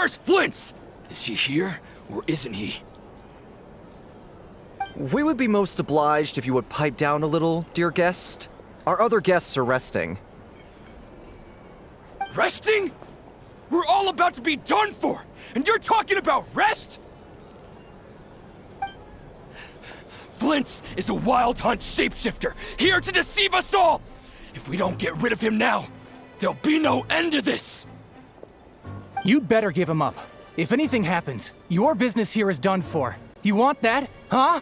Where's Flins? Is he here, or isn't he? We would be most obliged if you would pipe down a little, dear guest. Our other guests are resting. Resting? We're all about to be done for, and you're talking about rest? Flins is a wild hunt shapeshifter, here to deceive us all! If we don't get rid of him now, there'll be no end to this! You'd better give him up. If anything happens, your business here is done for. You want that, huh?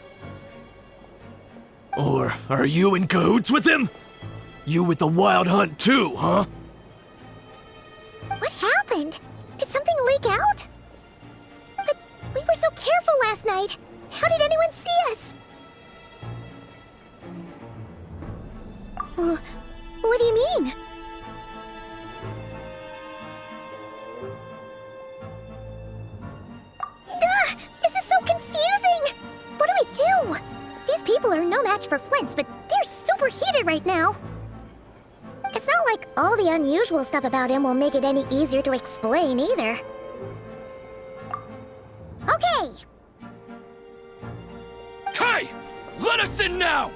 Or are you in cahoots with him? You with the wild hunt too, huh? What happened? Did something leak out? But we were so careful last night. How did anyone see us? What do you mean? This is so confusing! What do we do? These people are no match for Flint's, but they're super heated right now. It's not like all the unusual stuff about him will make it any easier to explain either. Okay! Hey! Let us in now!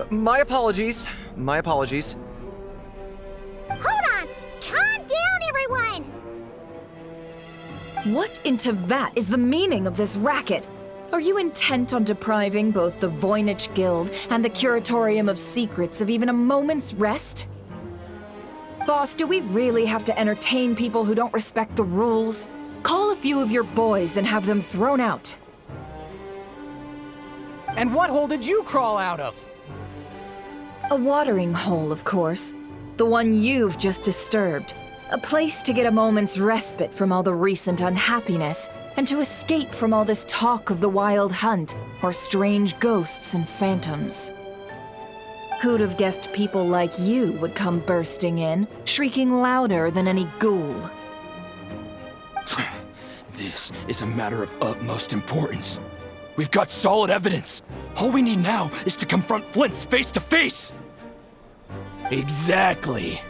My apologies. My apologies. Hold on! Calm down, everyone! What into vat is the meaning of this racket? Are you intent on depriving both the Voynich Guild and the Curatorium of Secrets of even a moment's rest? Boss, do we really have to entertain people who don't respect the rules? Call a few of your boys and have them thrown out. And what hole did you crawl out of? A watering hole, of course. The one you've just disturbed. A place to get a moment's respite from all the recent unhappiness, and to escape from all this talk of the wild hunt, or strange ghosts and phantoms. Who'd have guessed people like you would come bursting in, shrieking louder than any ghoul? This is a matter of utmost importance. We've got solid evidence. All we need now is to confront Flint's face to face. Exactly.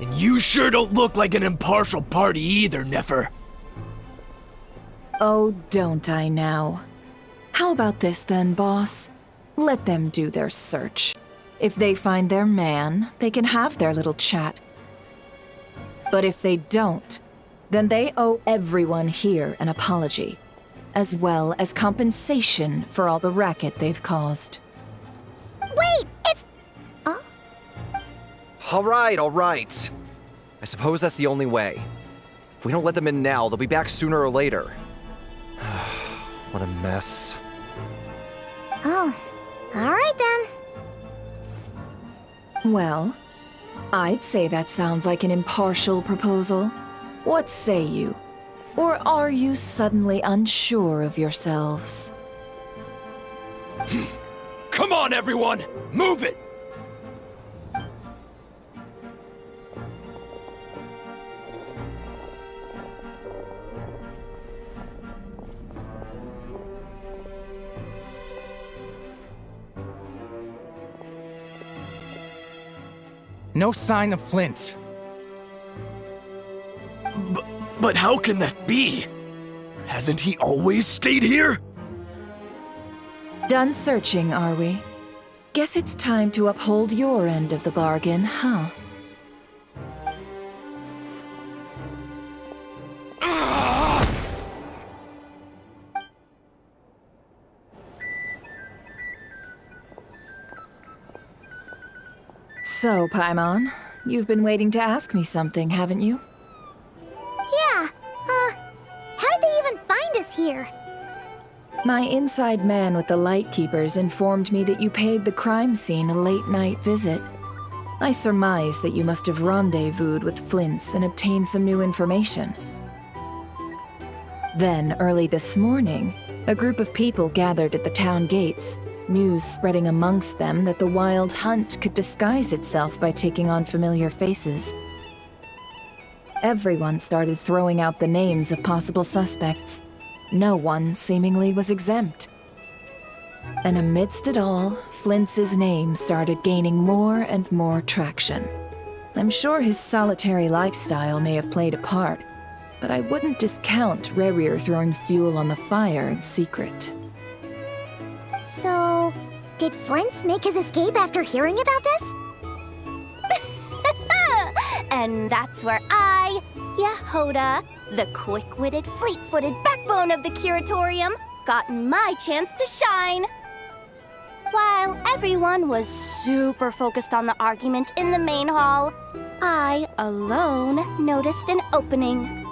And you sure don't look like an impartial party either, Nefer. Oh, don't I now? How about this then, boss? Let them do their search. If they find their man, they can have their little chat. But if they don't, then they owe everyone here an apology, as well as compensation for all the racket they've caused. Wait, it's... All right. I suppose that's the only way. If we don't let them in now, they'll be back sooner or later. What a mess. Oh, alright then. Well, I'd say that sounds like an impartial proposal. What say you? Or are you suddenly unsure of yourselves? Come on, everyone! Move it! No sign of Flint. But how can that be? Hasn't he always stayed here? Done searching, are we? Guess it's time to uphold your end of the bargain, huh? So, Paimon, you've been waiting to ask me something, haven't you? Yeah, how did they even find us here? My inside man with the Lightkeepers informed me that you paid the crime scene a late-night visit. I surmise that you must have rendezvoused with Flint's and obtained some new information. Then, early this morning, a group of people gathered at the town gates, news spreading amongst them that the wild hunt could disguise itself by taking on familiar faces. Everyone started throwing out the names of possible suspects. No one, seemingly, was exempt. And amidst it all, Flint's name started gaining more and more traction. I'm sure his solitary lifestyle may have played a part, but I wouldn't discount Rerir throwing fuel on the fire in secret. So, did Flins make his escape after hearing about this? And that's where I, Yehoda, the quick-witted, fleet-footed backbone of the Curatorium, got my chance to shine. While everyone was super focused on the argument in the main hall, I alone noticed an opening.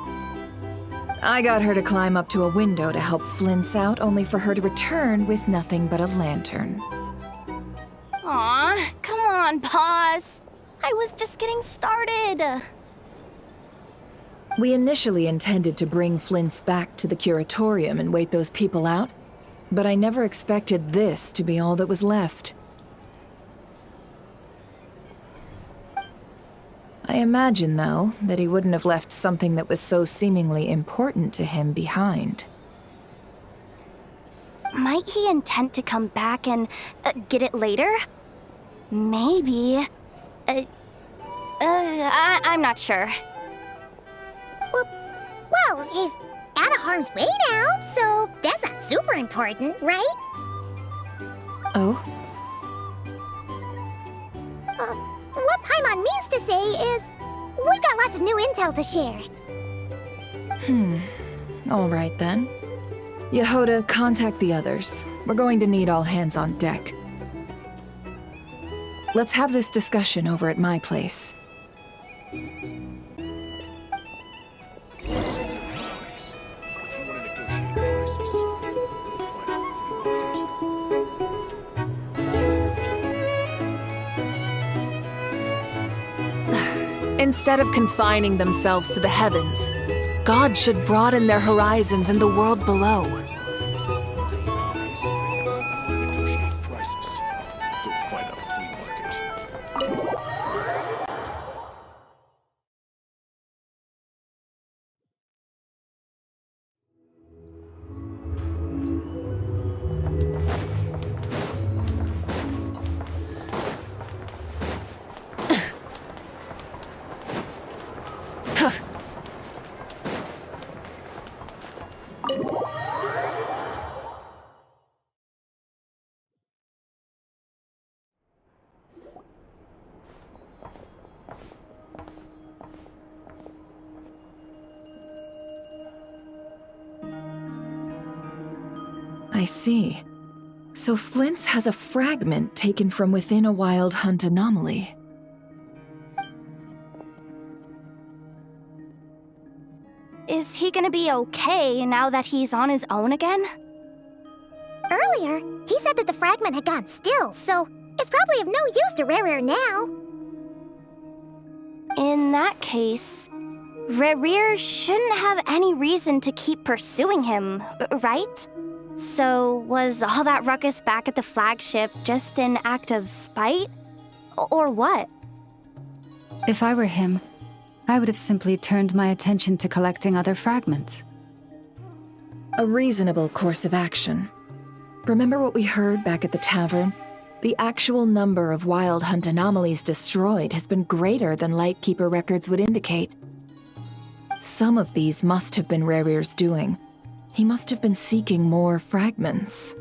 I got her to climb up to a window to help Flins out, only for her to return with nothing but a lantern. Aw, come on, boss. I was just getting started. We initially intended to bring Flins back to the Curatorium and wait those people out, but I never expected this to be all that was left. I imagine, though, that he wouldn't have left something that was so seemingly important to him behind. Might he intend to come back and get it later? Maybe. I'm not sure. Well, he's out of harm's way now, so that's not super important, right? Oh? What Paimon means to say is, we got lots of new intel to share. All right then. Yehoda, contact the others. We're going to need all hands on deck. Let's have this discussion over at my place. Instead of confining themselves to the heavens, God should broaden their horizons in the world below. Negotiate prices. Go find a flea market. I see. So Flins has a fragment taken from within a wild hunt anomaly. Is he gonna be okay now that he's on his own again? Earlier, he said that the fragment had gone still, so it's probably of no use to Rerir now. In that case, Rerir shouldn't have any reason to keep pursuing him, right? So, was all that ruckus back at the flagship just an act of spite? Or what? If I were him, I would have simply turned my attention to collecting other fragments. A reasonable course of action. Remember what we heard back at the tavern? The actual number of wild hunt anomalies destroyed has been greater than Lightkeeper records would indicate. Some of these must have been Rerir's doing. He must have been seeking more fragments.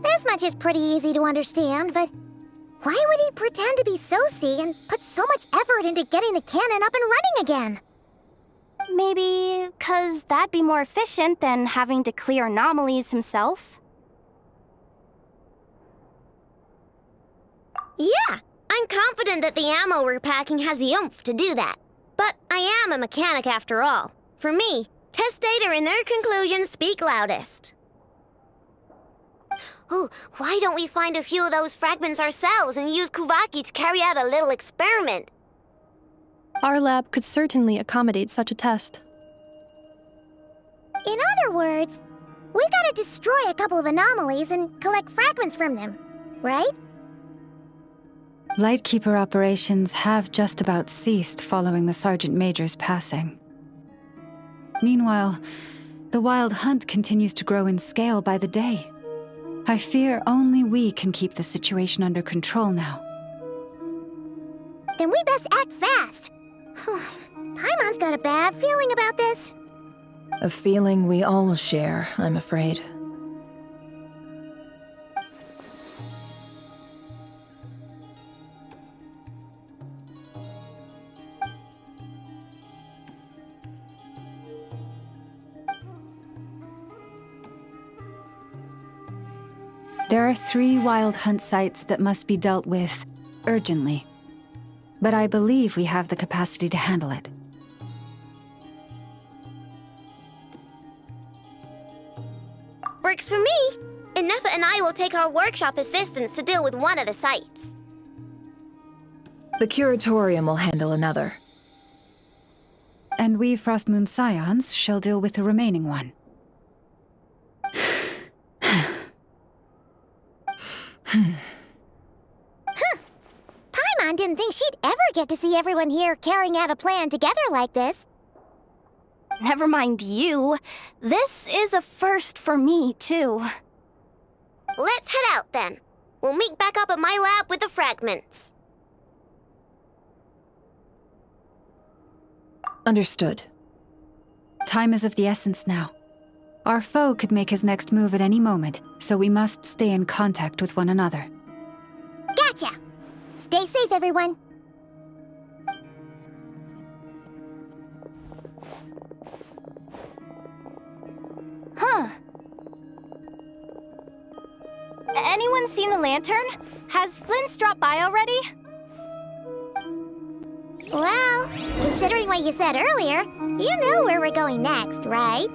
This much is pretty easy to understand, but why would he pretend to be Soci and put so much effort into getting the cannon up and running again? Maybe 'cause that'd be more efficient than having to clear anomalies himself? Yeah, I'm confident that the ammo we're packing has the oomph to do that. But I am a mechanic after all. For me, test data and their conclusions speak loudest. Ooh, why don't we find a few of those fragments ourselves and use Kuvaki to carry out a little experiment? Our lab could certainly accommodate such a test. In other words, we gotta destroy a couple of anomalies and collect fragments from them, right? Lightkeeper operations have just about ceased following the Sergeant Major's passing. Meanwhile, the wild hunt continues to grow in scale by the day. I fear only we can keep the situation under control now. Then we best act fast. Paimon's got a about this? A feeling we all share, I'm afraid. There are 3 wild hunt sites that must be dealt with urgently. But I believe we have the capacity to handle it. Works for me. Ineffa and I will take our workshop assistants to deal with one of the sites. The curatorium will handle another. And we Frostmoon Scions shall deal with the remaining one. Paimon didn't think she'd ever get to see everyone here carrying out a plan together like this. Never mind you. This is a first for me, too. Let's head out then. We'll meet back up at my lab with the fragments. Understood. Time is of the essence now. Our foe could make his next move at any moment, so we must stay in contact with one another. Gotcha! Stay safe, everyone. Huh. Anyone seen the lantern? Has Flins dropped by already? Well, considering what you said earlier, you know where we're going next, right?